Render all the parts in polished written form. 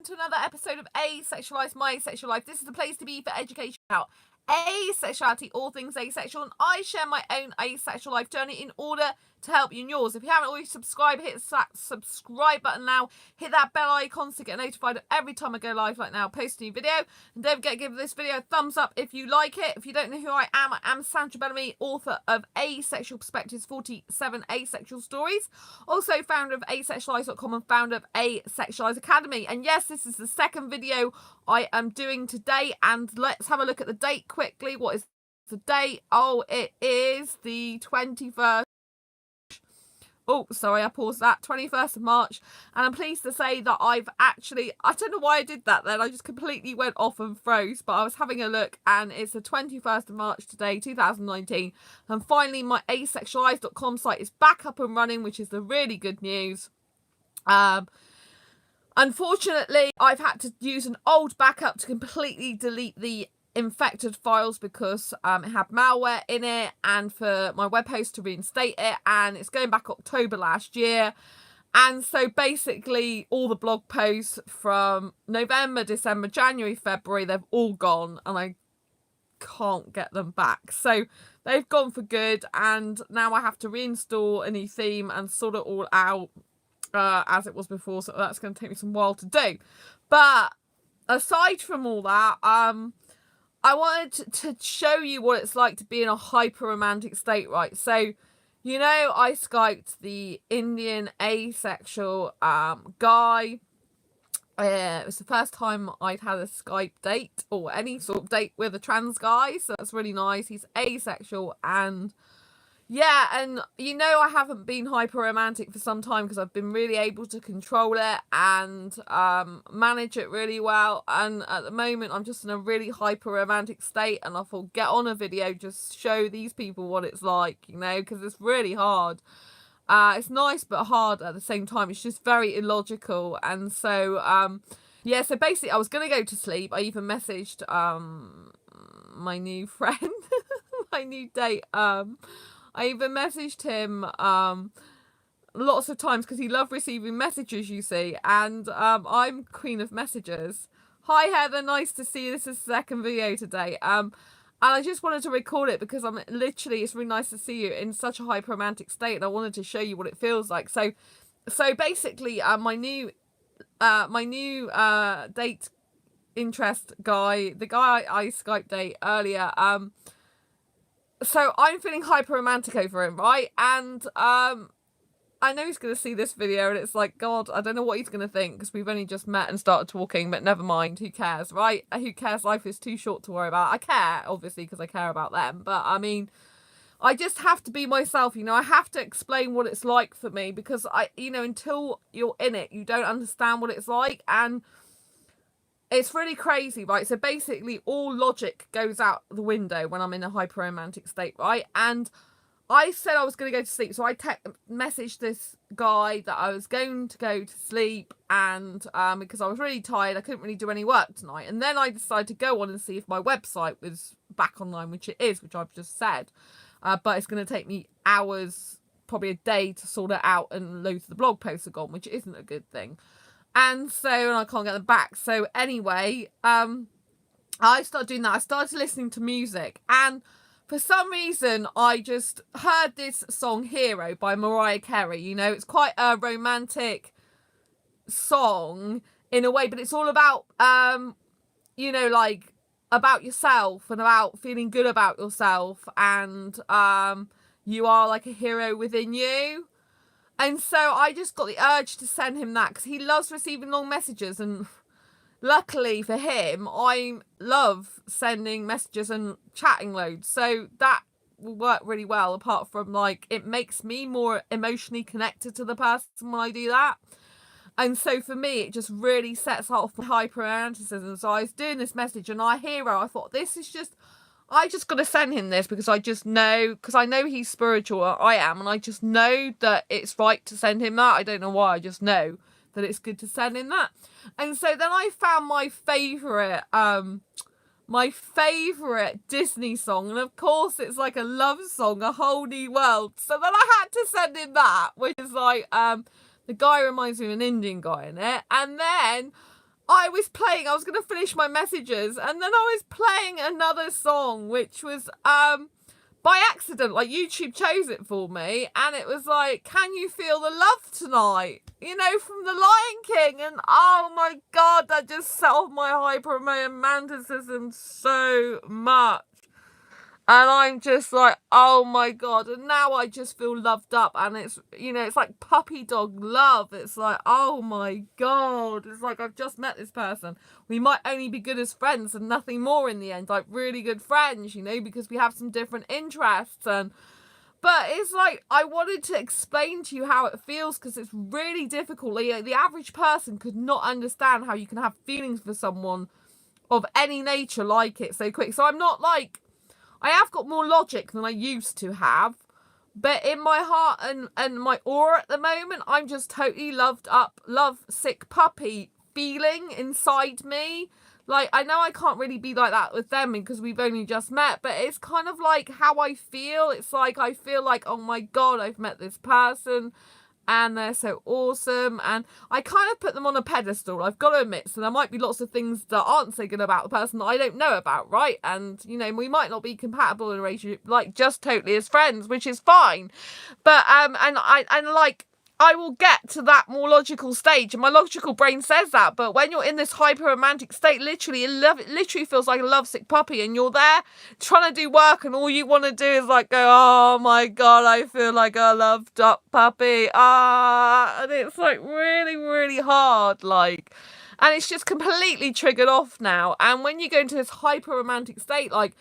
To another episode of Asexualized, My Asexual Life. This is the place to be for education about asexuality, all things asexual, and I share my own asexual life journey in order to help you in yours. If you haven't already subscribed, hit that subscribe button now, hit that bell icon to get notified of every time I go live like now, post a new video, and don't forget to give this video a thumbs up if you like it. If you don't know who I am Sandra Bellamy, author of Asexual Perspectives, 47 Asexual Stories, also founder of asexualise.com and founder of Asexualise Academy. And yes, this is the second video I am doing today, and let's have a look at the date quickly. What is the date? Oh, it is the 21st. Oh, sorry, I paused that. 21st of March. And I'm pleased to say that I've actually, I don't know why I did that then. I just completely went off and froze. But I was having a look and it's the 21st of March today, 2019. And finally, my asexualise.com site is back up and running, which is the really good news. Unfortunately, I've had to use an old backup to completely delete the infected files because it had malware in it, and for my web host to reinstate it, and it's going back October last year. And so basically all the blog posts from November, December, January, February, they've all gone and I can't get them back. So they've gone for good, and now I have to reinstall a new theme and sort it all out as it was before, so that's going to take me some while to do. But aside from all that, I wanted to show you what it's like to be in a hyper romantic state, right? So, you know, I Skyped the Indian asexual guy. It was the first time I'd had a Skype date or any sort of date with a trans guy, so that's really nice. He's asexual, and yeah, and you know, I haven't been hyper romantic for some time because I've been really able to control it and manage it really well. And at the moment, I'm just in a really hyper romantic state, and I thought, get on a video, just show these people what it's like, you know, because it's really hard. It's nice but hard at the same time. It's just very illogical. And so, yeah, so basically I was going to go to sleep. I even messaged my new friend, my new date, I even messaged him lots of times because he loved receiving messages, you see. And I'm queen of messages. Hi, Heather. Nice to see you. This is the second video today. And I just wanted to record it because I'm literally, it's really nice to see you in such a hyper romantic state. And I wanted to show you what it feels like. So basically, my new date interest guy, the guy I Skype date earlier, so I'm feeling hyper romantic over him, right? And I know he's going to see this video and it's like, God, I don't know what he's going to think because we've only just met and started talking, but never mind. Who cares, right? Who cares? Life is too short to worry about. I care, obviously, because I care about them. But I mean, I just have to be myself, you know. I have to explain what it's like for me because until you're in it, you don't understand what it's like. And it's really crazy, right? So basically all logic goes out the window when I'm in a hyper romantic state, right? And I said I was going to go to sleep. So I messaged this guy that I was going to go to sleep, and because I was really tired, I couldn't really do any work tonight. And then I decided to go on and see if my website was back online, which it is, which I've just said. But it's going to take me hours, probably a day to sort it out, and loads of the blog posts are gone, which isn't a good thing. And so I can't get them back. So anyway, I started doing that. I started listening to music. And for some reason, I just heard this song, Hero, by Mariah Carey. You know, it's quite a romantic song in a way. But it's all about, like, about yourself and about feeling good about yourself. And you are like a hero within you. And so I just got the urge to send him that because he loves receiving long messages. And luckily for him, I love sending messages and chatting loads. So that will work really well, apart from, like, it makes me more emotionally connected to the person when I do that. And so for me, it just really sets off hyper-romanticism. So I was doing this message and I thought, this is just... I just got to send him this because I just know, because I know he's spiritual, I am, and I just know that it's right to send him that. I don't know why, I just know that it's good to send him that. And so then I found my favourite Disney song, and of course it's like a love song, A Whole New World. So then I had to send him that, which is like, the guy reminds me of an Indian guy in it. And then I was going to finish my messages, and then I was playing another song, which was by accident, like YouTube chose it for me, and it was like, Can You Feel the Love Tonight? You know, from The Lion King, and oh my god, that just set off my hyper-romanticism so much. And I'm just like, oh my god, and now I just feel loved up, and it's, you know, it's like puppy dog love. It's like, oh my god, it's like I've just met this person. We might only be good as friends and nothing more in the end, like really good friends, you know, because we have some different interests. And but it's like, I wanted to explain to you how it feels, because it's really difficult. Like, the average person could not understand how you can have feelings for someone of any nature like it so quick. So I'm not like, I have got more logic than I used to have, but in my heart and my aura at the moment, I'm just totally loved up, love sick puppy feeling inside me. Like, I know I can't really be like that with them because we've only just met, but it's kind of like how I feel. It's like, I feel like, oh my god, I've met this person, and they're so awesome, and I kind of put them on a pedestal, I've got to admit. So there might be lots of things that aren't so good about the person that I don't know about, right? And, you know, we might not be compatible in a relationship, like just totally as friends, which is fine. But I will get to that more logical stage, and my logical brain says that. But when you're in this hyper romantic state, literally, it literally feels like a lovesick puppy, and you're there trying to do work, and all you want to do is like go, oh my god, I feel like a loved up puppy. And it's like really, really hard, like, and it's just completely triggered off now. And when you go into this hyper romantic state, like,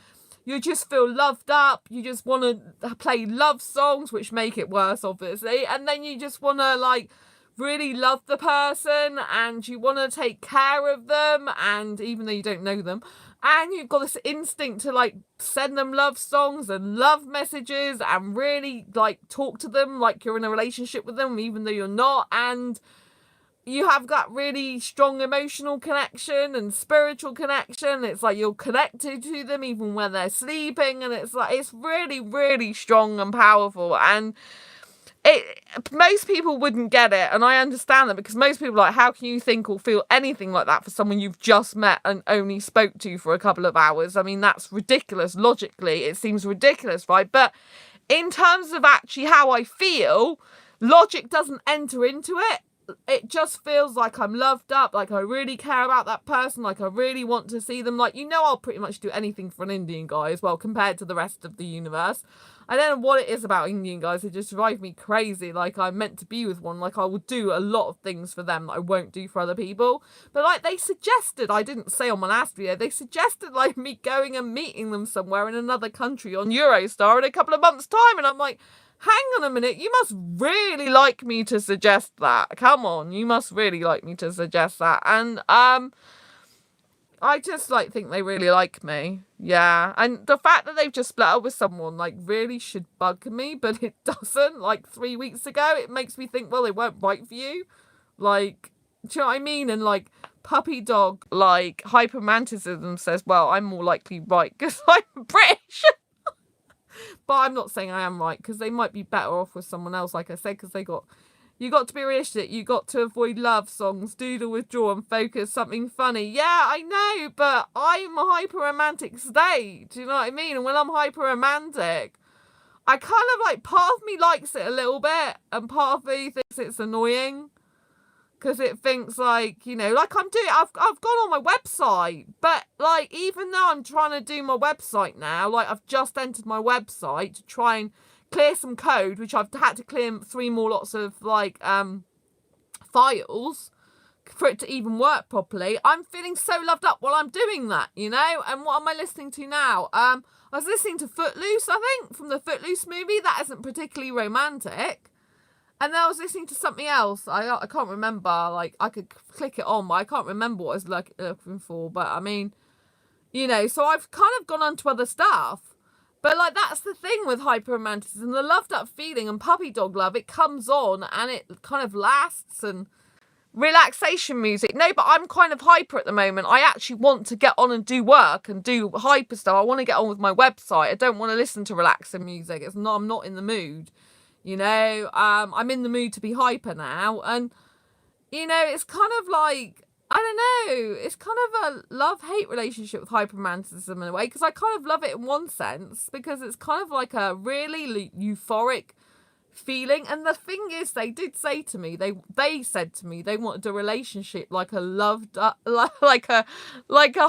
you just feel loved up, you just want to play love songs, which make it worse, obviously, and then you just want to, like, really love the person, and you want to take care of them, and even though you don't know them, and you've got this instinct to, like, send them love songs and love messages, and really, like, talk to them like you're in a relationship with them, even though you're not, and you have got really strong emotional connection and spiritual connection. It's like you're connected to them even when they're sleeping, and it's like, it's really, really strong and powerful. And most people wouldn't get it, and I understand that, because most people are like, how can you think or feel anything like that for someone you've just met and only spoke to for a couple of hours? I mean, that's ridiculous. Logically, it seems ridiculous, right? But in terms of actually how I feel, logic doesn't enter into it. It just feels like I'm loved up, like I really care about that person, like I really want to see them. Like, you know, I'll pretty much do anything for an Indian guy as well, compared to the rest of the universe. I don't know what it is about Indian guys, they just drive me crazy. Like, I'm meant to be with one, like I will do a lot of things for them that I won't do for other people. But like, they suggested, I didn't say on my last video, they suggested like me going and meeting them somewhere in another country on Eurostar in a couple of months' time, and I'm like, hang on a minute, you must really like me to suggest that. Come on, you must really like me to suggest that. And I just like think they really like me. Yeah. And the fact that they've just split up with someone like really should bug me, but it doesn't. Like 3 weeks ago, it makes me think, well, they weren't right for you. Like, do you know what I mean? And like puppy dog, like hyperromanticism says, well, I'm more likely right because I'm British. But I'm not saying I am right, because they might be better off with someone else, like I said, because you got to be realistic, you got to avoid love songs, doodle, withdraw, and focus something funny. Yeah, I know, but I'm a hyper-romantic state, do you know what I mean? And when I'm hyper-romantic, I kind of like, part of me likes it a little bit, and part of me thinks it's annoying. Because it thinks like, you know, like I'm doing, I've gone on my website, but like, even though I'm trying to do my website now, like I've just entered my website to try and clear some code, which I've had to clear 3 more lots of like files for it to even work properly. I'm feeling so loved up while I'm doing that, you know. And what am I listening to now? I was listening to Footloose, I think, from the Footloose movie. That isn't particularly romantic. And then I was listening to something else. I can't remember. Like, I could click it on, but I can't remember what I was looking for. But, I mean, you know, so I've kind of gone on to other stuff. But, like, that's the thing with hyper-romanticism. The loved up feeling and puppy dog love, it comes on and it kind of lasts. And relaxation music. No, but I'm kind of hyper at the moment. I actually want to get on and do work and do hyper stuff. I want to get on with my website. I don't want to listen to relaxing music. I'm not in the mood. You know, I'm in the mood to be hyper now. And, you know, it's kind of like, I don't know. It's kind of a love-hate relationship with hyperromanticism in a way, because I kind of love it in one sense, because it's kind of like a really euphoric feeling. And the thing is, they did say to me, they said to me they wanted a relationship like a loved like a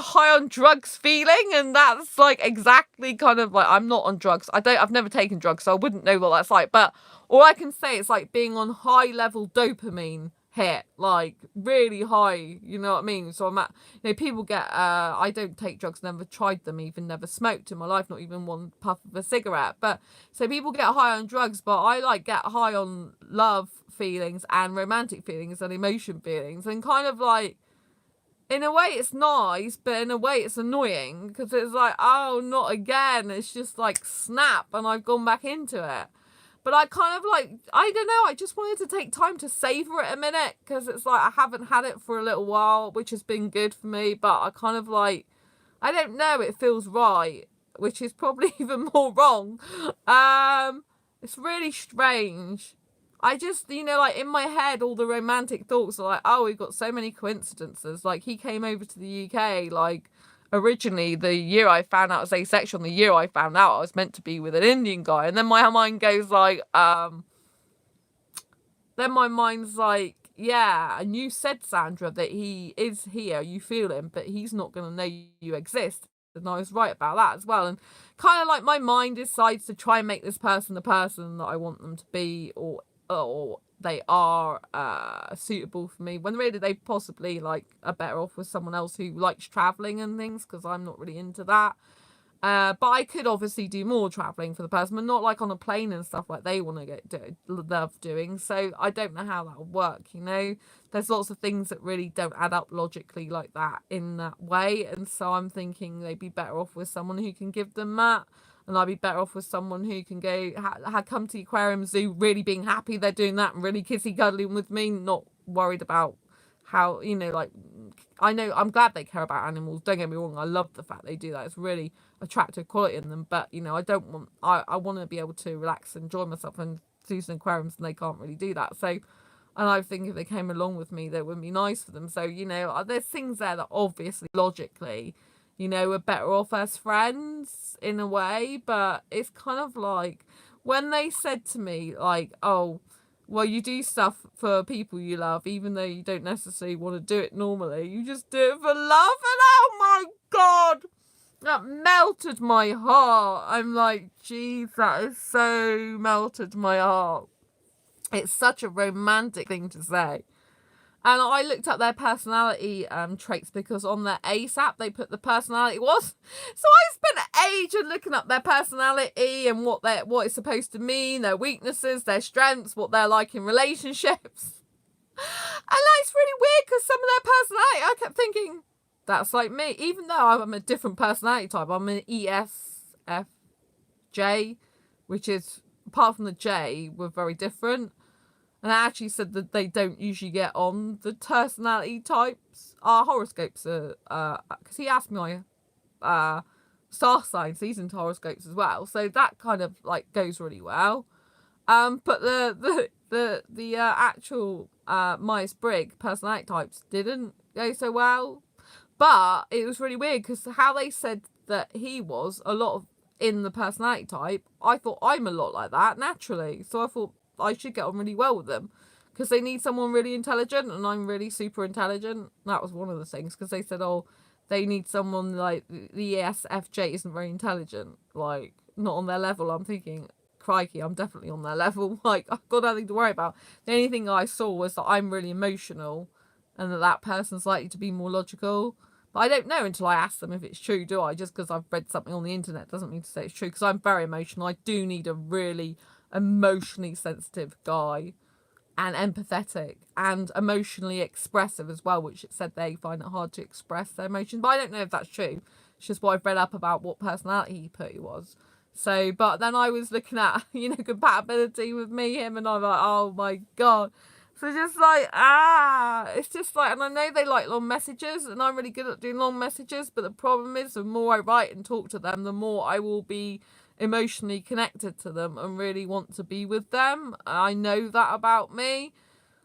high on drugs feeling, and that's like exactly kind of like, I'm not on drugs. I've never taken drugs, so I wouldn't know what that's like, but all I can say is like being on high level dopamine hit, like really high, you know what I mean? So I'm at, people get I don't take drugs, never tried them, even never smoked in my life, not even one puff of a cigarette. But so people get high on drugs, but I like get high on love feelings and romantic feelings and emotion feelings, and kind of like, in a way it's nice, but in a way it's annoying, because it's like, oh, not again. It's just like snap, and I've gone back into it. But I kind of like, I don't know, I just wanted to take time to savour it a minute, because it's like I haven't had it for a little while, which has been good for me, but I kind of like, I don't know, it feels right, which is probably even more wrong. It's really strange. I just, like in my head, all the romantic thoughts are like, oh, we've got so many coincidences. Like, he came over to the UK, like, originally the year I found out I was asexual, and the year I found out I was meant to be with an Indian guy. And then my mind's like, yeah, and you said, Sandra, that he is here, you feel him, but he's not going to know you exist. And I was right about that as well. And kind of like my mind decides to try and make this person the person that I want them to be, or they are suitable for me, when really they possibly like are better off with someone else who likes traveling and things, because I'm not really into that. But I could obviously do more traveling for the person, but not like on a plane and stuff like they want to love doing. So I don't know how that will work. There's lots of things that really don't add up logically like that in that way, and so I'm thinking they'd be better off with someone who can give them that. And I'd be better off with someone who can go come to the aquarium zoo really being happy they're doing that, and really kissy cuddling with me, not worried about how, like, I know I'm glad they care about animals, don't get me wrong, I love the fact they do that, it's really attractive quality in them, but I want to be able to relax and enjoy myself and do some aquariums, and they can't really do that. So, and I think if they came along with me, that wouldn't be nice for them. So, there's things there that obviously logically, we're better off as friends in a way. But it's kind of like when they said to me, like, oh, well, you do stuff for people you love, even though you don't necessarily want to do it normally. You just do it for love. And oh my God, that melted my heart. I'm like, geez, that has so melted my heart. It's such a romantic thing to say. And I looked up their personality traits, because on their ACE app they put the personality was. So I spent ages looking up their personality and what it's supposed to mean, their weaknesses, their strengths, what they're like in relationships. And that's really weird, because some of their personality, I kept thinking, that's like me. Even though I'm a different personality type, I'm an ESFJ, which is, apart from the J, we're very different. And I actually said that they don't usually get on the personality types. Our horoscopes are, because he asked me my star signs, he's into horoscopes as well. So that kind of like goes really well. But the actual Myers-Briggs personality types didn't go so well. But it was really weird, because how they said that he was a lot of in the personality type, I thought I'm a lot like that naturally. So I thought I should get on really well with them, because they need someone really intelligent, and I'm really super intelligent. That was one of the things, because they said, oh, they need someone like the ESFJ isn't very intelligent, like not on their level. I'm thinking, crikey, I'm definitely on their level. Like, I've got nothing to worry about. The only thing I saw was that I'm really emotional, and that person's likely to be more logical. But I don't know until I ask them if it's true, do I? Just because I've read something on the internet doesn't mean to say it's true, because I'm very emotional. I do need a really emotionally sensitive guy, and empathetic and emotionally expressive as well, which it said they find it hard to express their emotions. But I don't know if that's true. It's just what I've read up about what personality he put he was. So, but then I was looking at, compatibility with me, him, and I'm like, oh my God. So just like, it's just like, and I know they like long messages, and I'm really good at doing long messages, but the problem is, the more I write and talk to them, the more I will be emotionally connected to them and really want to be with them. I know that about me.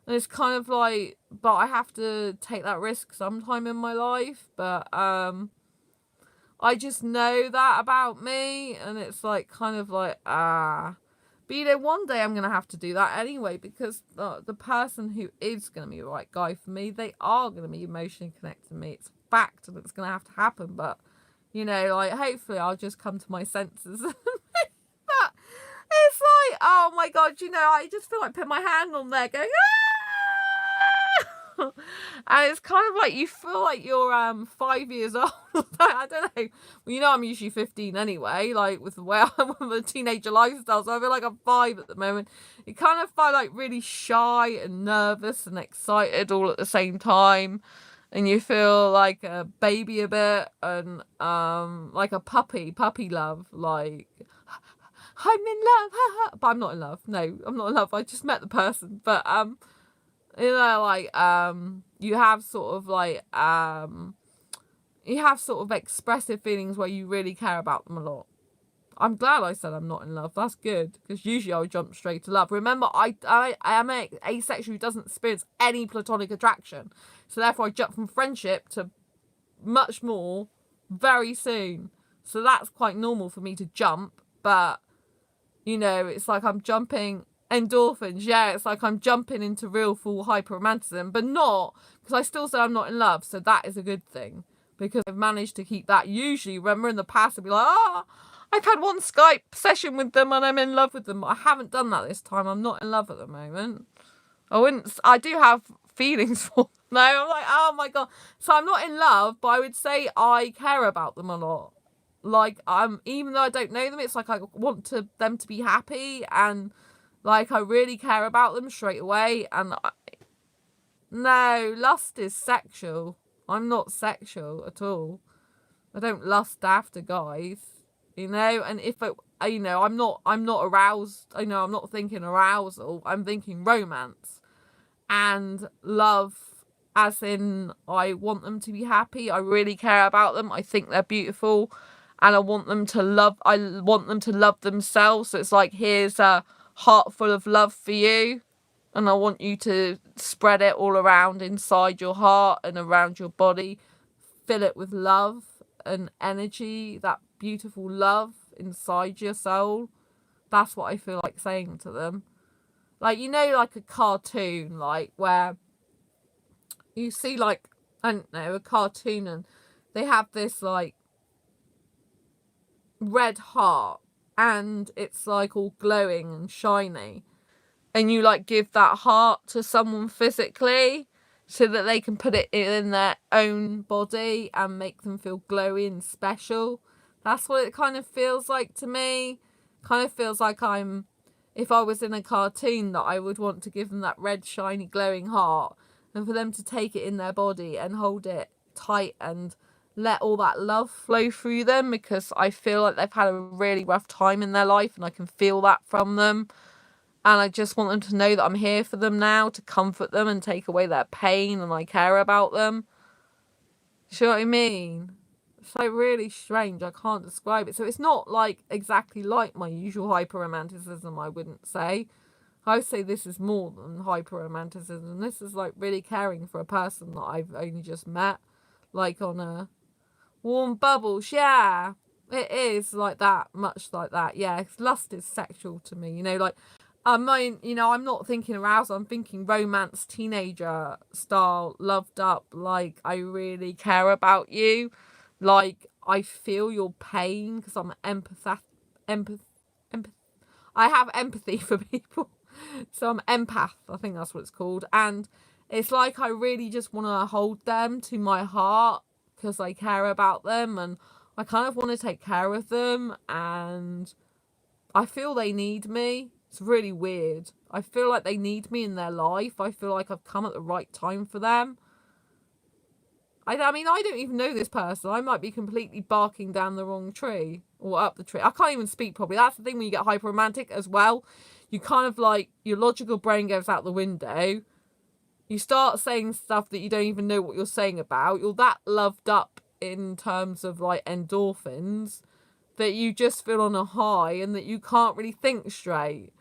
And it's kind of like, but I have to take that risk sometime in my life. But I just know that about me, and it's like kind of like But you know, one day I'm gonna have to do that anyway, because the person who is gonna be the right guy for me, they are gonna be emotionally connected to me. It's a fact, and it's gonna have to happen. But you know, like hopefully I'll just come to my senses. But it's like, oh my god, you know, I just feel like putting my hand on there, going ah! And it's kind of like you feel like you're 5 years old. I don't know. Well, you know, I'm usually 15 anyway, like with the way I'm with the teenager lifestyle, so I feel like I'm 5 at the moment. You kind of feel like really shy and nervous and excited all at the same time. And you feel like a baby a bit, and like a puppy love, like I'm in love, but I'm not in love. No, I'm not in love. I just met the person, but you know, like you have sort of like you have sort of expressive feelings where you really care about them a lot. I'm glad I said I'm not in love. That's good, because usually I would jump straight to love. Remember, I am an asexual who doesn't experience any platonic attraction, so therefore I jump from friendship to much more very soon. So that's quite normal for me to jump, but you know, it's like I'm jumping endorphins. Yeah, it's like I'm jumping into real full hyper-romanticism, but not, because I still say I'm not in love, so that is a good thing, because I've managed to keep that. Usually, remember in the past, I'd be like, I've had one Skype session with them and I'm in love with them. I haven't done that this time. I'm not in love at the moment. I do have feelings for them. No, I'm like, oh my god. So I'm not in love, but I would say I care about them a lot. Like, even though I don't know them, it's like I want them to be happy, and like I really care about them straight away. And no, lust is sexual. I'm not sexual at all. I don't lust after guys, you know. And if it, you know, I'm not aroused. I know I'm not thinking arousal. I'm thinking romance and love. As in, I want them to be happy. I really care about them. I think they're beautiful, and I want them to love. I want them to love themselves. So it's like, here's a heart full of love for you, and I want you to spread it all around inside your heart and around your body. Fill it with love and energy, that beautiful love inside your soul. That's what I feel like saying to them. Like, you know, like a cartoon, like where you see, like, I don't know, a cartoon, and they have this like red heart, and it's like all glowing and shiny, and you like give that heart to someone physically so that they can put it in their own body and make them feel glowy and special. That's what it kind of feels like to me. Kind of feels like if I was in a cartoon, that I would want to give them that red shiny glowing heart, and for them to take it in their body and hold it tight and let all that love flow through them, because I feel like they've had a really rough time in their life, and I can feel that from them. And I just want them to know that I'm here for them now, to comfort them and take away their pain, and I care about them. You know what I mean? It's like really strange. I can't describe it. So it's not like exactly like my usual hyper-romanticism, I wouldn't say. I say this is more than hyper-romanticism. This is like really caring for a person that I've only just met. Like on a warm bubbles. Yeah, it is like that. Much like that. Yeah, lust is sexual to me. You know, like, you know, I'm not thinking arousal. I'm thinking romance, teenager style, loved up. Like, I really care about you. Like, I feel your pain because I'm I have empathy for people. So I'm empath, I think that's what it's called. And it's like I really just want to hold them to my heart because I care about them, and I kind of want to take care of them, and I feel they need me. It's really weird. I feel like they need me in their life. I feel like I've come at the right time for them. I mean, I don't even know this person. I might be completely barking down the wrong tree or up the tree. I can't even speak properly. That's the thing when you get hyper romantic as well. You kind of like, your logical brain goes out the window. You start saying stuff that you don't even know what you're saying about. You're that loved up in terms of like endorphins that you just feel on a high, and that you can't really think straight.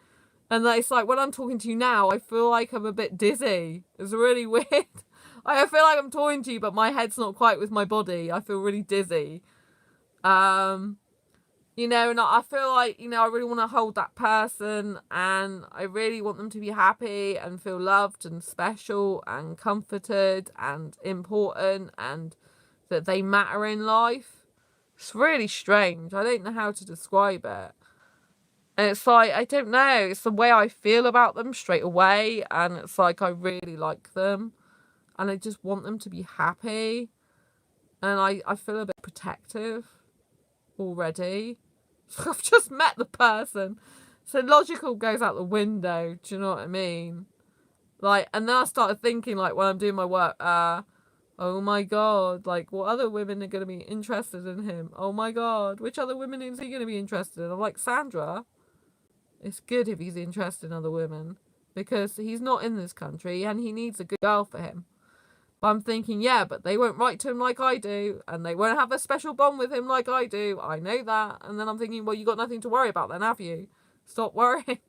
And it's like, when I'm talking to you now, I feel like I'm a bit dizzy. It's really weird. I feel like I'm talking to you, but my head's not quite with my body. I feel really dizzy. You know, and I feel like, you know, I really want to hold that person, and I really want them to be happy and feel loved and special and comforted and important, and that they matter in life. It's really strange. I don't know how to describe it. And it's like, I don't know, it's the way I feel about them straight away, and it's like I really like them, and I just want them to be happy, and I feel a bit protective already. I've just met the person, so logical goes out the window. Do you know what I mean? Like, and then I started thinking, like, when I'm doing my work, oh my god, like, what other women are going to be interested in him? Oh my god, which other women is he going to be interested in? I'm like, Sandra, it's good if he's interested in other women, because he's not in this country and he needs a good girl for him. But I'm thinking, yeah, but they won't write to him like I do, and they won't have a special bond with him like I do. I know that. And then I'm thinking, well, you got nothing to worry about then, have you? Stop worrying.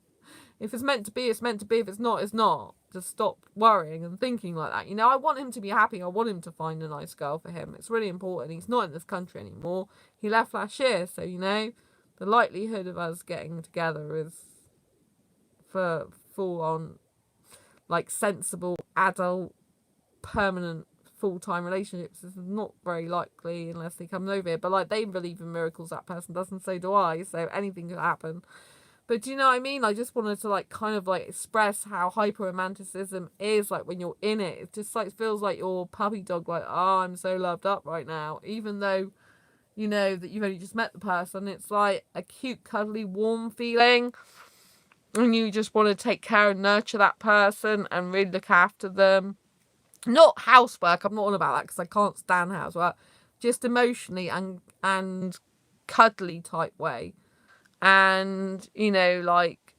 If it's meant to be, it's meant to be. If it's not, it's not. Just stop worrying and thinking like that. You know, I want him to be happy. I want him to find a nice girl for him. It's really important. He's not in this country anymore. He left last year, so, you know, the likelihood of us getting together is for full-on, like, sensible, adult, permanent full-time relationships is not very likely unless he comes over here. But, like, they believe in miracles, that person does, and so do I, so anything could happen. But do you know what I mean? I just wanted to, like, kind of, like, express how hyper-romanticism is, like, when you're in it. It just, like, feels like your puppy dog, like, oh, I'm so loved up right now, even though, you know, that you've only just met the person. It's like a cute, cuddly, warm feeling, and you just want to take care and nurture that person and really look after them. Not housework, I'm not on about that, because I can't stand housework. Just emotionally and cuddly type way. And, you know, like,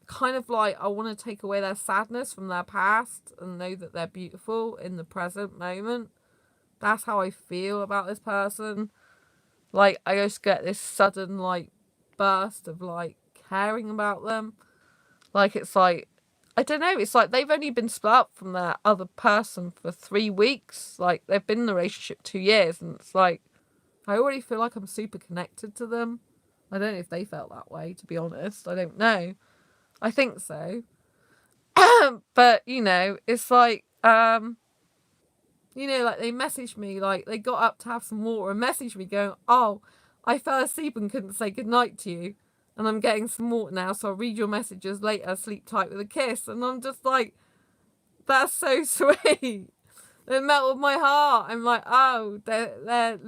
kind of like, I want to take away their sadness from their past and know that they're beautiful in the present moment. That's how I feel about this person. Like, I just get this sudden, like, burst of, like, caring about them. Like, it's like, I don't know, it's like they've only been split up from their other person for 3 weeks. Like, they've been in a relationship 2 years, and it's like, I already feel like I'm super connected to them. I don't know if they felt that way, to be honest. I don't know. I think so. But, you know, it's like, you know, like, they messaged me, like, they got up to have some water and messaged me going, oh, I fell asleep and couldn't say goodnight to you, and I'm getting some water now, so I'll read your messages later, sleep tight with a kiss. And I'm just like, that's so sweet. It melted my heart. I'm like, oh, they're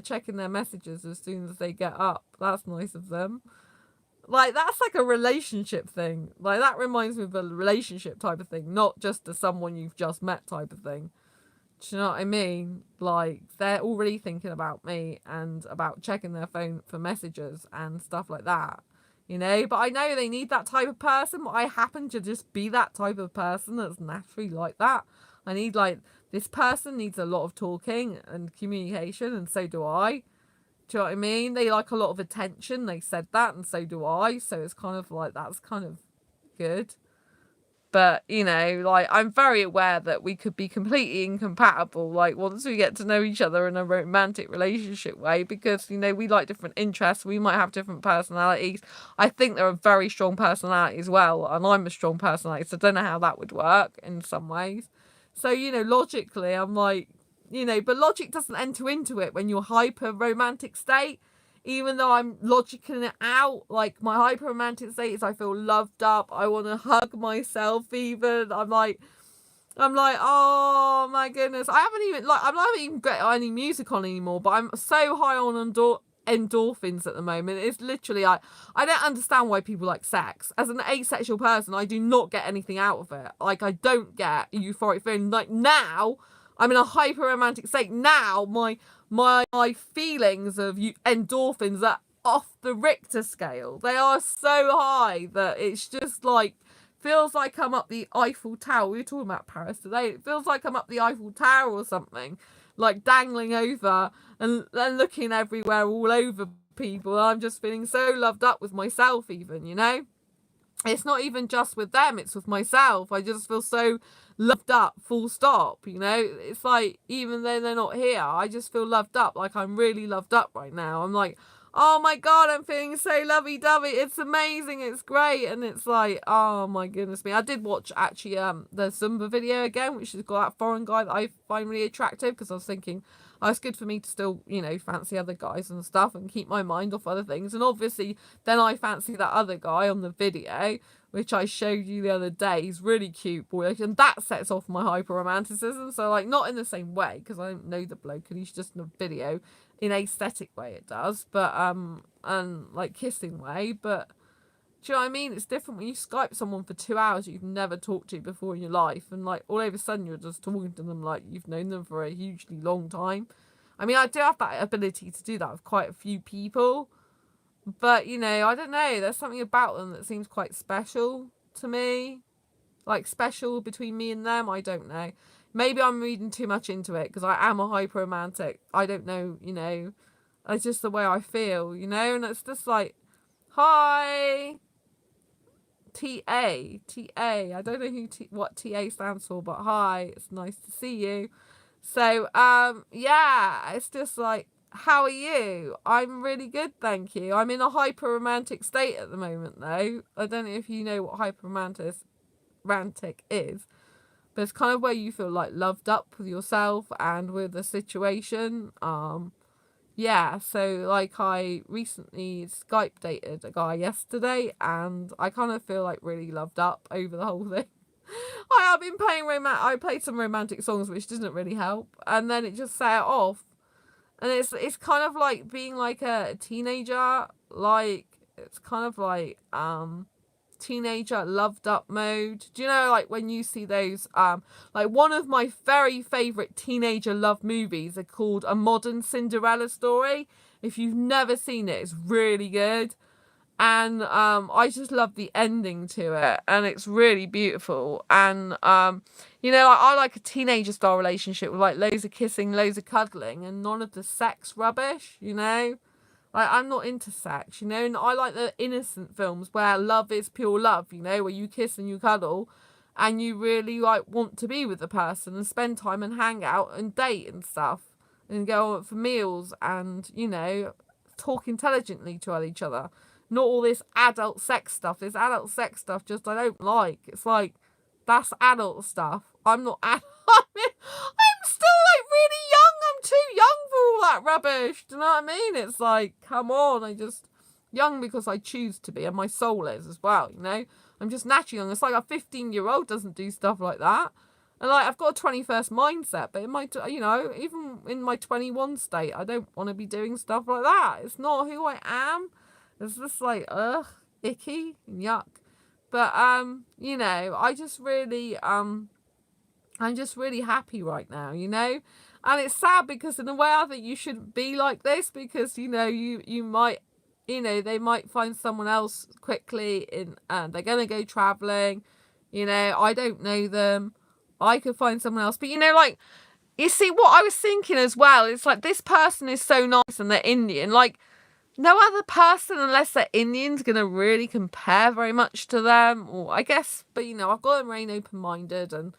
checking their messages as soon as they get up. That's nice of them. Like, that's like a relationship thing. Like, that reminds me of a relationship type of thing, not just a someone you've just met type of thing. Do you know what I mean? Like, they're already thinking about me and about checking their phone for messages and stuff like that. You know, but I know they need that type of person, but I happen to just be that type of person that's naturally like that. I need, like, this person needs a lot of talking and communication, and so do I. Do you know what I mean? They like a lot of attention. They said that, and so do I. So it's kind of like, that's kind of good. But, you know, like, I'm very aware that we could be completely incompatible, like, once we get to know each other in a romantic relationship way, because, you know, we like different interests, we might have different personalities. I think they're a very strong personality as well, and I'm a strong personality, so I don't know how that would work in some ways. So, you know, logically, I'm like, you know, but logic doesn't enter into it when you're hyper romantic state. Even though I'm logicking it out, like, my hyper romantic state is I feel loved up. I want to hug myself even. I'm like, oh my goodness. I'm not even got any music on anymore, but I'm so high on endorphins at the moment. It's literally, I don't understand why people like sex. As an asexual person, I do not get anything out of it. Like, I don't get a euphoric feeling. Like, now, I'm in a hyper romantic state. Now, my feelings of endorphins are off the Richter scale. They are so high that it's just like, feels like I'm up the Eiffel Tower. We were talking about Paris today. It feels like I'm up the Eiffel Tower or something, like dangling over and looking everywhere, all over people. I'm just feeling so loved up with myself even, you know? it's not even just with them, it's with myself. I just feel so loved up, full stop, you know. It's like, even though they're not here, I just feel loved up. Like, I'm really loved up right now. I'm like, oh my god, I'm feeling so lovey-dovey. It's amazing, it's great. And it's like, oh my goodness me. I did watch, actually, the Zumba video again, which has got that foreign guy that I find really attractive, because I was thinking, oh, it's good for me to still, you know, fancy other guys and stuff and keep my mind off other things. And obviously, then I fancy that other guy on the video, which I showed you the other day. He's really cute, boy, and that sets off my hyper-romanticism. So, like, not in the same way, because I don't know the bloke, and he's just in a video. In an aesthetic way it does, but, and, like, kissing way, but... Do you know what I mean? It's different when you Skype someone for 2 hours you've never talked to before in your life, and like all of a sudden you're just talking to them like you've known them for a hugely long time. I mean, I do have that ability to do that with quite a few people, but you know, I don't know, there's something about them that seems quite special to me. Like, special between me and them, I don't know. Maybe I'm reading too much into it, because I am a hyper romantic. I don't know, you know. It's just the way I feel, you know, and it's just like, hi... TA. I don't know what TA stands for, but hi, it's nice to see you. So, yeah, it's just like, how are you? I'm really good, thank you. I'm in a hyper-romantic state at the moment, though. I don't know if you know what hyper-romantic is, but it's kind of where you feel, like, loved up with yourself and with the situation. Yeah, so, like, I recently Skype dated a guy yesterday, and I kind of feel, like, really loved up over the whole thing. I've been I played some romantic songs, which doesn't really help, and then it just set it off. And it's kind of like being, like, a teenager, like, it's kind of like, teenager loved up mode. Do you know, like, when you see those, like, one of my very favourite teenager love movies are called A Modern Cinderella Story. If you've never seen it, it's really good. And I just love the ending to it, and it's really beautiful. And you know, I like a teenager style relationship with, like, loads of kissing, loads of cuddling, and none of the sex rubbish, you know. Like, I'm not into sex, you know, and I like the innocent films where love is pure love, you know, where you kiss and you cuddle and you really, like, want to be with the person and spend time and hang out and date and stuff and go out for meals and, you know, talk intelligently to each other. Not all this adult sex stuff. This adult sex stuff just I don't like. It's like, that's adult stuff. I'm not adult. I'm still, like, really young. I'm too young for all that rubbish. Do you know what I mean? It's like, come on. I just... Young because I choose to be, and my soul is as well, you know? I'm just naturally young. It's like a 15-year-old doesn't do stuff like that. And, like, I've got a 21st mindset, but in my, you know, even in my 21 state, I don't want to be doing stuff like that. It's not who I am. It's just like, ugh, icky, yuck. But, you know, I just really, I'm just really happy right now, you know? And it's sad because in a way I think you shouldn't be like this, because, you know, you might, you know, they might find someone else quickly and they're going to go travelling, you know, I don't know them. I could find someone else. But, you know, like, you see, what I was thinking as well, it's like, this person is so nice and they're Indian, like, no other person, unless they're Indians, going to really compare very much to them. Or I guess, but, you know, I've got to remain open-minded and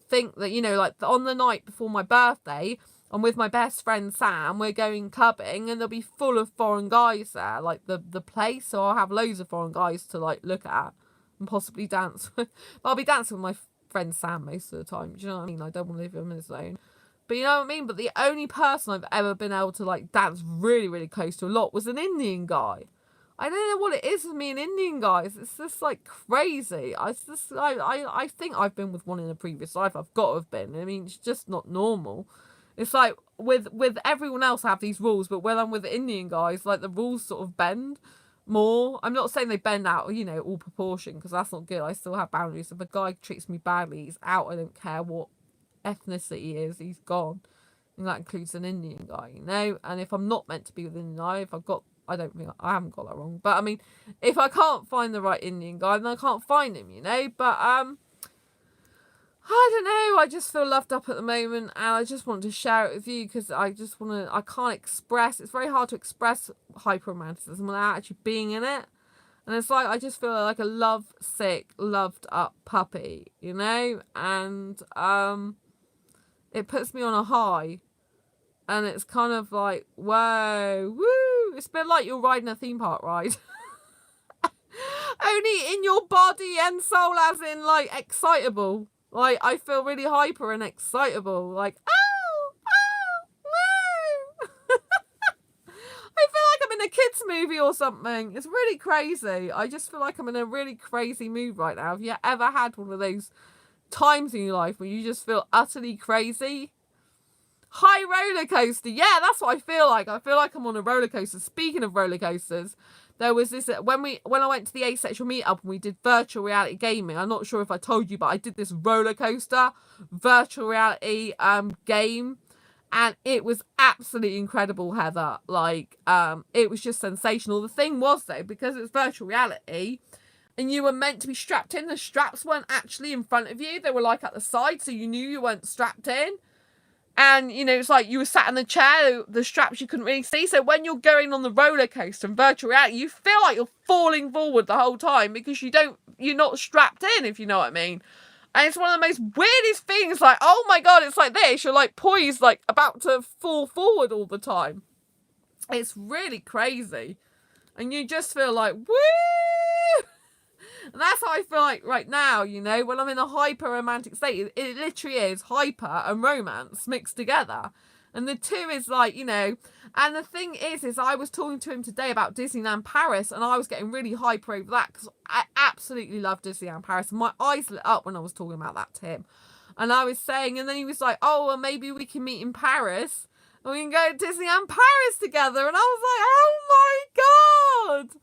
think that, you know, like, on the night before my birthday, I'm with my best friend Sam, we're going clubbing, and they'll be full of foreign guys there, like, the place, so I'll have loads of foreign guys to, like, look at and possibly dance with. But I'll be dancing with my friend Sam most of the time, do you know what I mean? I don't want to leave him in his zone. But you know what I mean? But the only person I've ever been able to, like, dance really, really close to a lot was an Indian guy. I don't know what it is with me and Indian guys. It's just, like, crazy. I think I've been with one in a previous life. I've got to have been. I mean, it's just not normal. It's like, with everyone else I have these rules, but when I'm with the Indian guys, like, the rules sort of bend more. I'm not saying they bend out, you know, all proportion, because that's not good. I still have boundaries. If a guy treats me badly, he's out. I don't care what ethnicity he is, he's gone. And that includes an Indian guy, you know. And if I'm not meant to be with an Indian guy, if I've got, I don't think I haven't got that wrong, but I mean, if I can't find the right Indian guy, then I can't find him, you know. But I don't know, I just feel loved up at the moment, and I just want to share it with you, because I just want to, I can't express, it's very hard to express hyper-romanticism without actually being in it. And it's like, I just feel like a lovesick, loved up puppy, you know? And it puts me on a high. And it's kind of like, whoa, woo. It's a bit like you're riding a theme park ride. Only in your body and soul, as in, like, excitable. Like, I feel really hyper and excitable. Like, oh, woo. I feel like I'm in a kids movie or something. It's really crazy. I just feel like I'm in a really crazy mood right now. Have you ever had one of those times in your life where you just feel utterly crazy? High roller coaster. Yeah, that's what I feel like. I feel like I'm on a roller coaster. Speaking of roller coasters, there was this when I went to the Asexual meetup and we did virtual reality gaming. I'm not sure if I told you, but I did this roller coaster virtual reality game, and it was absolutely incredible, Heather. Like, it was just sensational. The thing was, though, because it's virtual reality and you were meant to be strapped in, the straps weren't actually in front of you. They were like at the side, so you knew you weren't strapped in. And, you know, it's like you were sat in the chair, the straps you couldn't really see. So when you're going on the roller coaster in virtual reality, you feel like you're falling forward the whole time because you're not strapped in, if you know what I mean. And it's one of the most weirdest things. Like, oh my God, it's like this. You're like poised, like about to fall forward all the time. It's really crazy. And you just feel like, woo! And that's how I feel like right now, you know, when I'm in a hyper romantic state. It literally is hyper and romance mixed together. And the two is like, you know, and the thing is I was talking to him today about Disneyland Paris, and I was getting really hyper over that because I absolutely love Disneyland Paris. And my eyes lit up when I was talking about that to him. And I was saying, and then he was like, oh, well, maybe we can meet in Paris and we can go to Disneyland Paris together. And I was like, oh my God.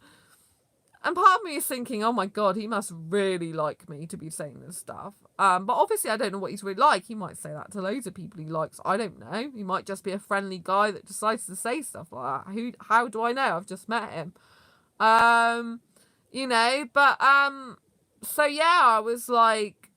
And part of me is thinking, oh my God, he must really like me to be saying this stuff. But obviously I don't know what he's really like. He might say that to loads of people he likes. I don't know. He might just be a friendly guy that decides to say stuff like that. How do I know? I've just met him. You know, but so yeah, I was like,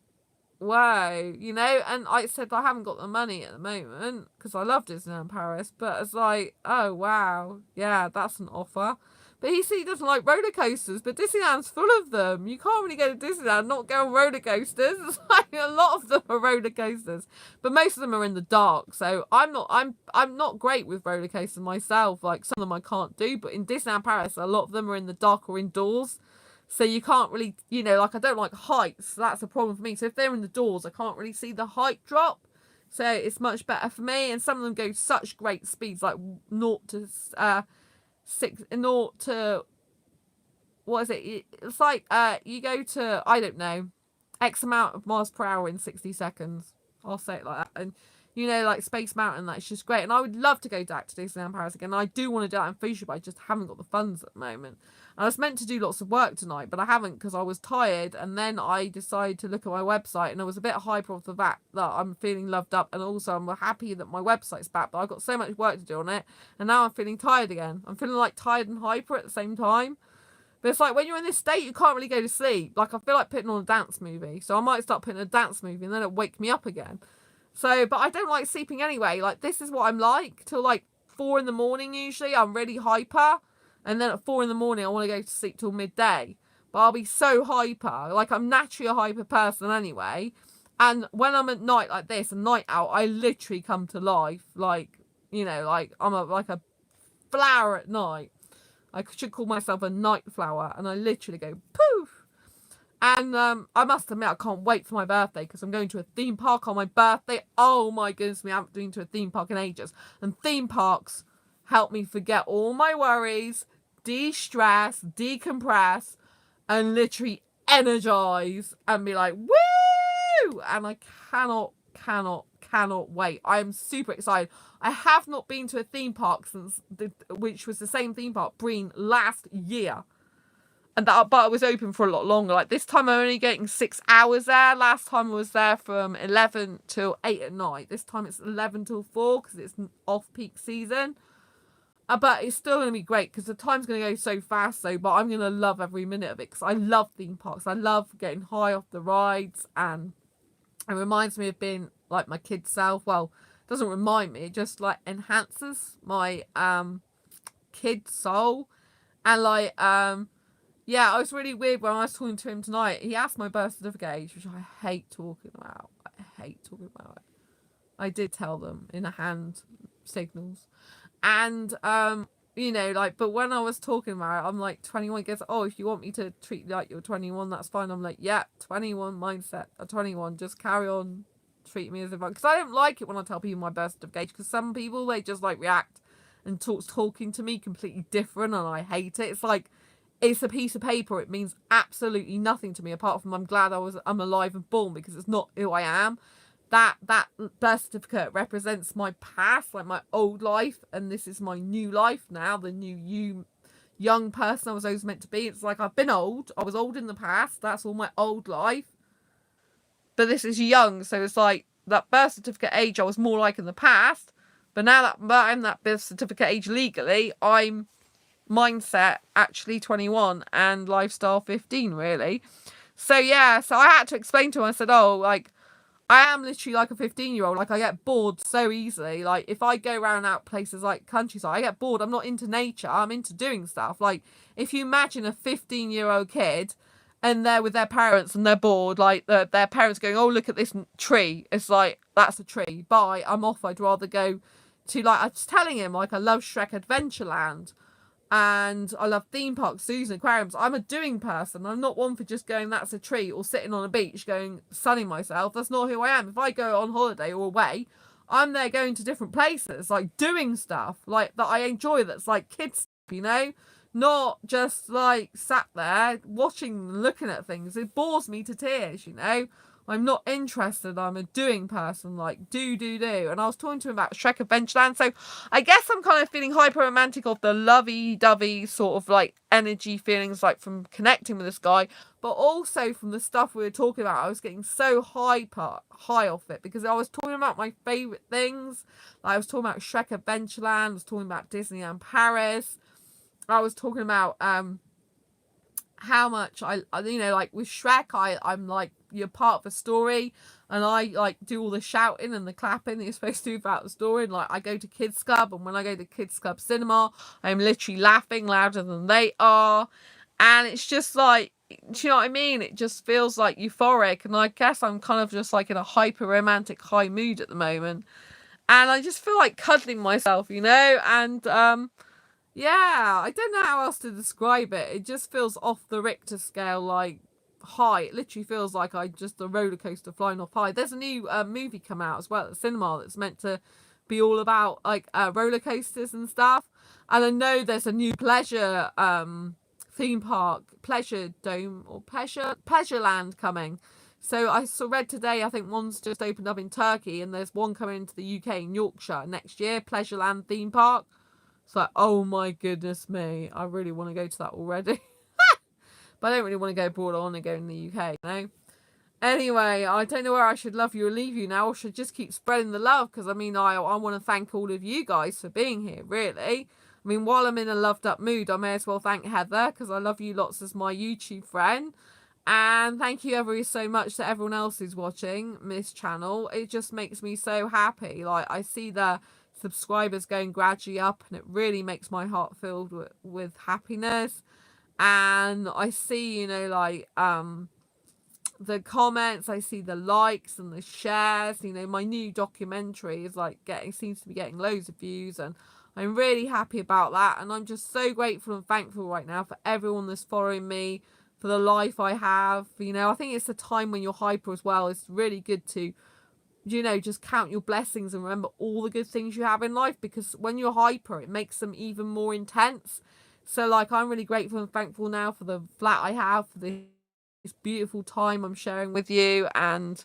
wow, you know, and I said I haven't got the money at the moment because I love Disneyland Paris, but it's like, oh wow, yeah, that's an offer. But he doesn't like roller coasters, but Disneyland's full of them. You can't really go to Disneyland and not go on roller coasters. It's like a lot of them are roller coasters, but most of them are in the dark. So I'm not great with roller coasters myself. Like, some of them I can't do, but in Disneyland Paris, a lot of them are in the dark or indoors. So you can't really, you know, like, I don't like heights. So that's a problem for me. So if they're in the doors, I can't really see the height drop. So it's much better for me. And some of them go such great speeds, like 0 to what is it? It's like you go to, I don't know, X amount of miles per hour in 60 seconds. I'll say it like that. And you know, like Space Mountain, that's just great. And I would love to go back to Disneyland Paris again. I do want to do that in future, but I just haven't got the funds at the moment. And I was meant to do lots of work tonight, but I haven't because I was tired. And then I decided to look at my website, and I was a bit hyper off the fact that I'm feeling loved up, and also I'm happy that my website's back, but I've got so much work to do on it, and now I'm feeling tired again. I'm feeling like tired and hyper at the same time. But it's like when you're in this state, you can't really go to sleep. Like, I feel like putting on a dance movie. So I might start putting a dance movie and then it'll wake me up again. So, but I don't like sleeping anyway. Like, this is what I'm like till like 4 in the morning usually. I'm really hyper. And then at 4 in the morning, I want to go to sleep till midday. But I'll be so hyper. Like, I'm naturally a hyper person anyway. And when I'm at night like this, a night out, I literally come to life. Like, you know, like I'm like a flower at night. I should call myself a night flower. And I literally go poof. And I must admit, I can't wait for my birthday because I'm going to a theme park on my birthday. Oh my goodness me, I haven't been to a theme park in ages. And theme parks help me forget all my worries, de-stress, decompress, and literally energize and be like, woo! And I cannot wait. I am super excited. I have not been to a theme park since, which was the same theme park, Breen, last year. And that, but it was open for a lot longer. Like, this time I'm only getting 6 hours there. Last time I was there from 11 till 8 at night. This time it's 11 till 4 because it's off-peak season. But it's still going to be great because the time's going to go so fast. So, but I'm going to love every minute of it because I love theme parks. I love getting high off the rides, and it reminds me of being like my kid self. Well, it doesn't remind me. It just like enhances my kid soul, and like Yeah, I was really weird when I was talking to him tonight. He asked my birth certificate age, which I hate talking about. I hate talking about it. I did tell them in a hand signals. And, you know, like, but when I was talking about it, I'm like, 21. He goes, oh, if you want me to treat you like you're 21, that's fine. I'm like, yeah, 21 mindset. 21, just carry on. Treat me as if I... Because I don't like it when I tell people my birth certificate, because some people, they just, like, react and talking to me completely different, and I hate it. It's like, it's a piece of paper. It means absolutely nothing to me, apart from I'm glad I'm alive and born, because it's not who I am. That birth certificate represents my past, like my old life, and this is my new life now, the new young person I was always meant to be. It's like I've been old. I was old in the past. That's all my old life. But this is young, so it's like that birth certificate age I was more like in the past. But now that I'm that birth certificate age legally, I'm mindset actually 21 and lifestyle 15, really. So yeah, so I had to explain to him. I said, oh, like, I am literally like a 15-year-old. Like, I get bored so easily. Like, if I go around out places like countryside, I get bored. I'm not into nature. I'm into doing stuff. Like, if you imagine a 15-year-old kid and they're with their parents and they're bored, like, their parents going, oh, look at this tree. It's like, that's a tree. Bye, I'm off. I'd rather go to, like, I was telling him, like, I love Shrek Adventureland. And I love theme parks, zoos and aquariums. I'm a doing person. I'm not one for just going, that's a tree, or sitting on a beach going, sunning myself. That's not who I am. If I go on holiday or away, I'm there going to different places, like doing stuff like that I enjoy, that's like kids stuff, you know? Not just like sat there watching, looking at things. It bores me to tears, you know? I'm not interested. I'm a doing person, like do. And I was talking to him about Shrek Adventureland. So I guess I'm kind of feeling hyper romantic of the lovey-dovey sort of like energy feelings, like from connecting with this guy, but also from the stuff we were talking about. I was getting so high off it, because I was talking about my favourite things. Like, I was talking about Shrek Adventureland. I was talking about Disneyland Paris. I was talking about how much I, you know, like with Shrek, I'm like, you're part of a story, and I like do all the shouting and the clapping that you're supposed to do about the story. And like, I go to Kids Club, and when I go to Kids Club cinema, I'm literally laughing louder than they are, and it's just like, do you know what I mean? It just feels like euphoric, and I guess I'm kind of just like in a hyper romantic high mood at the moment, and I just feel like cuddling myself, you know, and yeah, I don't know how else to describe it. It just feels off the Richter scale, like high. It literally feels like I just a roller coaster flying off high. There's a new movie come out as well at the cinema that's meant to be all about like roller coasters and stuff. And I know there's a new pleasure theme park, Pleasure Dome or Pleasureland coming. So I read today, I think one's just opened up in Turkey, and there's one coming into the UK in Yorkshire next year, Pleasureland theme park. It's like, oh my goodness me, I really want to go to that already. But I don't really want to go abroad. I want to go in the UK, you know? Anyway, I don't know where I should love you or leave you now, or should just keep spreading the love, because I mean, I want to thank all of you guys for being here, really. I mean, while I'm in a loved up mood, I may as well thank Heather, because I love you lots as my YouTube friend. And thank you ever so much to everyone else who's watching this channel. It just makes me so happy. Like, I see the subscribers going gradually up, and it really makes my heart filled with happiness. And I see, you know, like the comments, I see the likes and the shares. You know, my new documentary is like seems to be getting loads of views, and I'm really happy about that. And I'm just so grateful and thankful right now for everyone that's following me, for the life I have. You know, I think it's a time when you're hyper as well. It's really good to, you know, just count your blessings and remember all the good things you have in life, because when you're hyper, it makes them even more intense. So, like, I'm really grateful and thankful now for the flat I have, for this beautiful time I'm sharing with you, and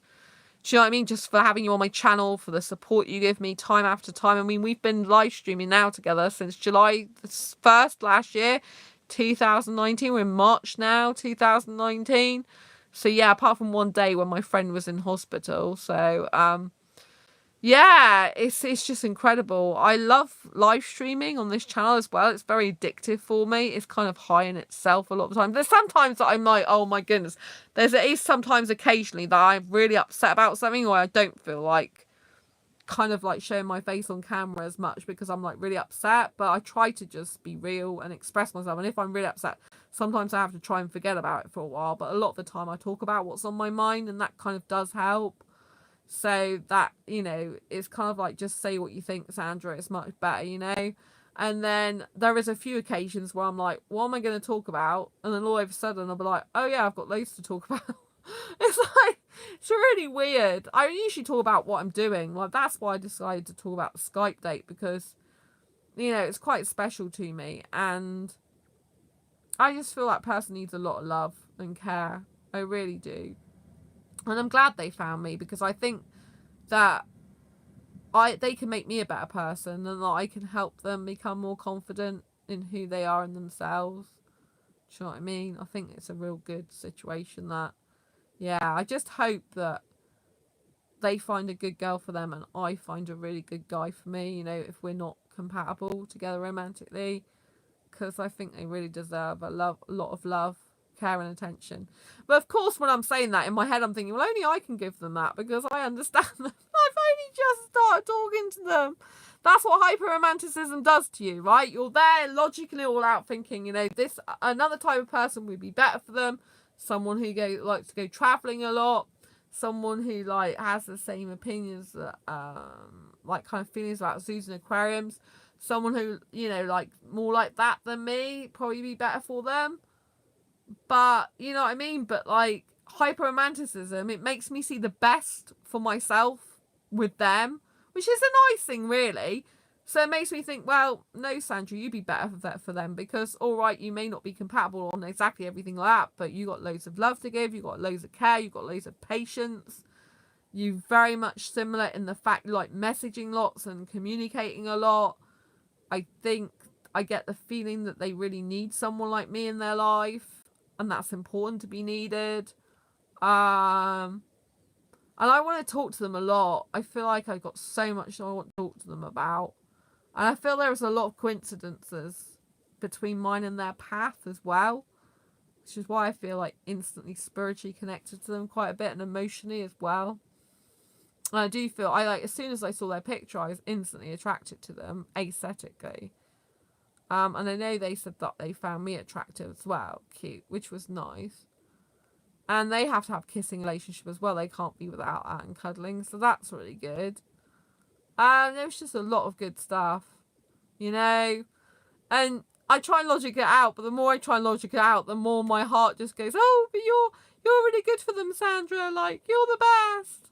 do you know what I mean? Just for having you on my channel, for the support you give me time after time. I mean, we've been live streaming now together since July 1st last year, 2019. We're in March now, 2019. So, yeah, apart from one day when my friend was in hospital. So, yeah, it's just incredible. I love live streaming on this channel as well. It's very addictive for me. It's kind of high in itself a lot of the time. There's sometimes that I'm like, oh my goodness. It is sometimes occasionally that I'm really upset about something, or I don't feel like kind of like showing my face on camera as much because I'm like really upset, but I try to just be real and express myself. And if I'm really upset, sometimes I have to try and forget about it for a while, but a lot of the time I talk about what's on my mind, and that kind of does help. So that, you know, it's kind of like, just say what you think, Sandra, it's much better, you know. And then there is a few occasions where I'm like, what am I going to talk about? And then all of a sudden I'll be like, oh yeah, I've got loads to talk about. It's like, it's really weird. I usually talk about what I'm doing. Like, that's why I decided to talk about the Skype date, because, you know, it's quite special to me. And I just feel that person needs a lot of love and care. I really do. And I'm glad they found me, because I think that they can make me a better person, and that I can help them become more confident in who they are and themselves. Do you know what I mean? I think it's a real good situation that, yeah, I just hope that they find a good girl for them and I find a really good guy for me, you know, if we're not compatible together romantically, because I think they really deserve a lot of love, care and attention. But of course, when I'm saying that, in my head I'm thinking, well, only I can give them that, because I understand them. I've only just started talking to them. That's what hyperromanticism does to you, right? You're there logically all out thinking, you know, this another type of person would be better for them. Someone who likes to go traveling a lot, someone who like has the same opinions that like kind of feelings about zoos and aquariums, someone who, you know, like more like that than me, probably be better for them. But you know what I mean? But like, hyperromanticism, it makes me see the best for myself with them, which is a nice thing, really. So it makes me think, well, no, Sandra, you'd be better for them, because, all right, you may not be compatible on exactly everything like that, but you got loads of love to give, you got loads of care, you got loads of patience. You're very much similar in the fact you like messaging lots and communicating a lot. I think I get the feeling that they really need someone like me in their life, and that's important to be needed. And I want to talk to them a lot. I feel like I've got so much I want to talk to them about. And I feel there's a lot of coincidences between mine and their path as well, which is why I feel like instantly spiritually connected to them quite a bit, and emotionally as well. And I do feel, as soon as I saw their picture, I was instantly attracted to them, aesthetically. And I know they said that they found me attractive as well, cute, which was nice. And they have to have kissing relationship as well. They can't be without that and cuddling, so that's really good. There's just a lot of good stuff, you know. And I try and logic it out, but the more I try and logic it out, the more my heart just goes, oh, but you're really good for them, Sandra. Like, you're the best.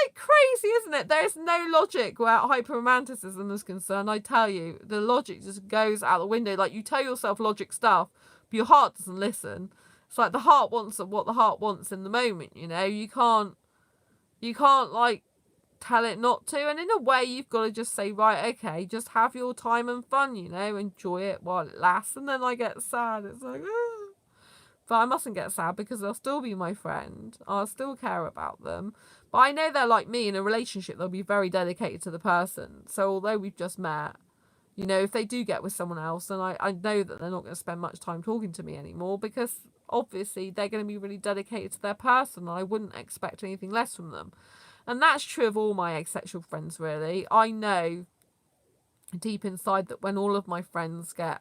Like, crazy, isn't it? There's no logic where hyperromanticism is concerned. I tell you, the logic just goes out the window. Like, you tell yourself logic stuff, but your heart doesn't listen. It's like the heart wants what the heart wants in the moment, you know. You can't like tell it not to, and in a way you've got to just say, right, okay, just have your time and fun, you know, enjoy it while it lasts. And then I get sad. It's like, but I mustn't get sad, because they'll still be my friend. I'll still care about them. But I know they're like me in a relationship. They'll be very dedicated to the person. So although we've just met, you know, if they do get with someone else, then I know that they're not going to spend much time talking to me anymore, because obviously they're going to be really dedicated to their person, and I wouldn't expect anything less from them. And that's true of all my asexual friends, really. I know deep inside that when all of my friends get,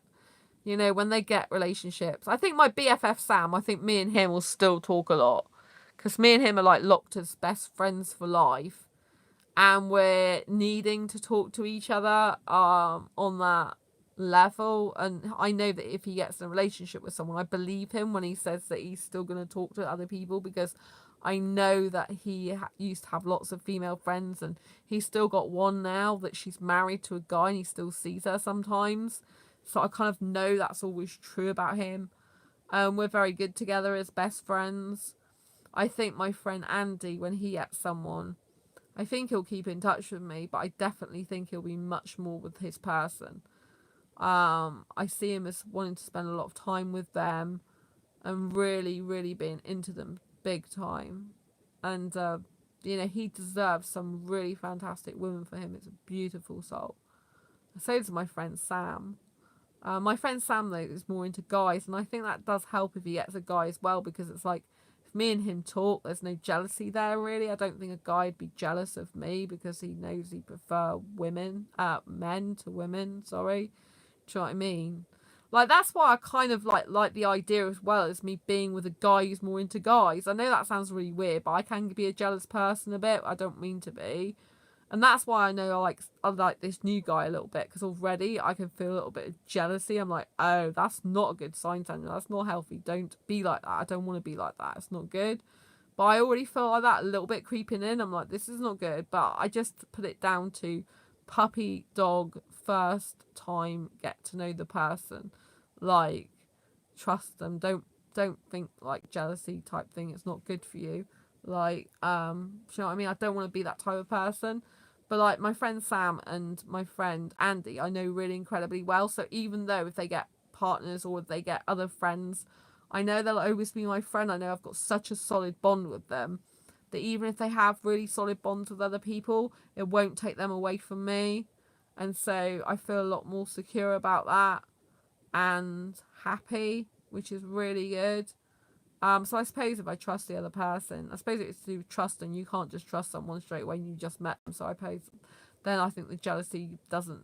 you know, when they get relationships, I think my BFF Sam, I think me and him will still talk a lot, because me and him are like locked as best friends for life, and we're needing to talk to each other on that level. And I know that if he gets in a relationship with someone, I believe him when he says that he's still going to talk to other people, because I know that he used to have lots of female friends, and he's still got one now that she's married to a guy, and he still sees her sometimes. So I kind of know that's always true about him. We're very good together as best friends. I think my friend Andy, when he gets someone, I think he'll keep in touch with me, but I definitely think he'll be much more with his person. I see him as wanting to spend a lot of time with them and really, really being into them big time. And, you know, he deserves some really fantastic women for him. It's a beautiful soul. So does my friend Sam. My friend Sam, though, is more into guys, and I think that does help if he gets a guy as well, because it's like, if me and him talk, there's no jealousy there really. I don't think a guy'd be jealous of me because he knows he prefer men to women, sorry. Do you know what I mean? Like, that's why I kind of like the idea as well as me being with a guy who's more into guys. I know that sounds really weird, but I can be a jealous person a bit. I don't mean to be. And that's why I know I like this new guy a little bit, because already I can feel a little bit of jealousy. I'm like, oh, that's not a good sign, Tanya. That's not healthy. Don't be like that. I don't want to be like that. It's not good. But I already feel like that a little bit creeping in. I'm like, this is not good. But I just put it down to puppy, dog, first time get to know the person. Like, trust them. Don't think like jealousy type thing. It's not good for you. Like, do you know what I mean? I don't want to be that type of person. But like my friend Sam and my friend Andy, I know really incredibly well. So even though if they get partners or if they get other friends, I know they'll always be my friend. I know I've got such a solid bond with them that even if they have really solid bonds with other people, it won't take them away from me. And so I feel a lot more secure about that and happy, which is really good. So I suppose if I trust the other person, I suppose it's to do with trust, and you can't just trust someone straight away when you just met them. So I suppose then I think the jealousy doesn't